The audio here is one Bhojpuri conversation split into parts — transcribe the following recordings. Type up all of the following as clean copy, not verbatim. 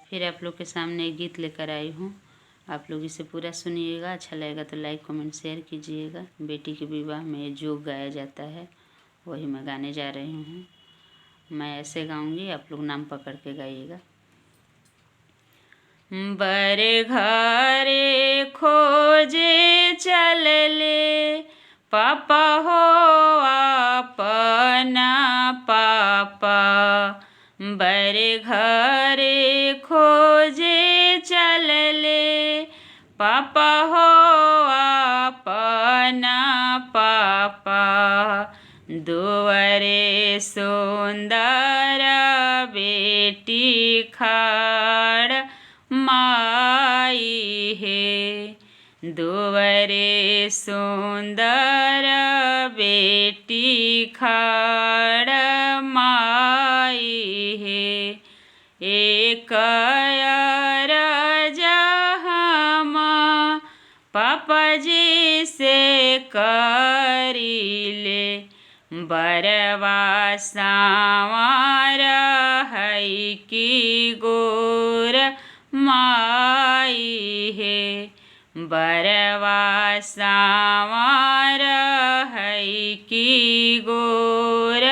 फिर आप लोग के सामने एक गीत लेकर आई हूँ। आप लोग इसे पूरा सुनिएगा। अच्छा लगेगा तो लाइक कमेंट शेयर कीजिएगा। बेटी के विवाह में जो गाया जाता है वही मैं गाने जा रही हूँ। मैं ऐसे गाऊंगी, आप लोग नाम पकड़ के गाइएगा। बर घरे खोजे चलले पापा हो अपना पापा। बर घरे खोजे चलले पापा हो अपना पापा। दुवरे सुंदर बेटी खाड़ माई है। दुवरे सुंदर बेटी खाड़ माई है। एक जहाँ पापा जी से करीले बरवा सांवर है की गोर माई है। बरवा सांवर है की गोर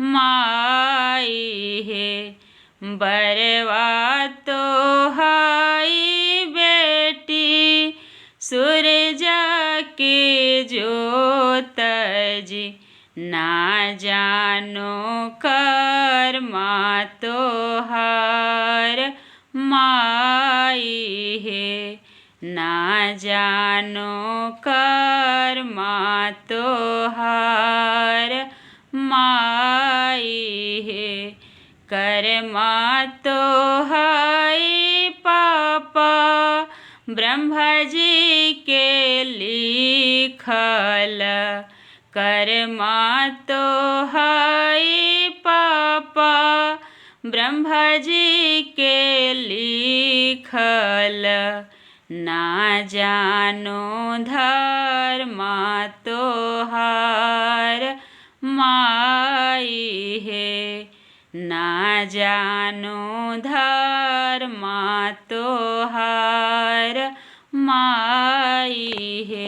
माई है। बरवा तो हाई बेटी सूरज के ज्योत जी। ना जानो कर्मा तो हार माई है। ना जानो कर्मा तो हार माई है। कर्मा तो हाई पापा ब्रह्मा जी के लिखल। कर्मा तो हाई पापा ब्रह्मा जी के लिखल। ना जानो धर्मा तो हार माई है। ना जानो धर्मा तो हार माई है।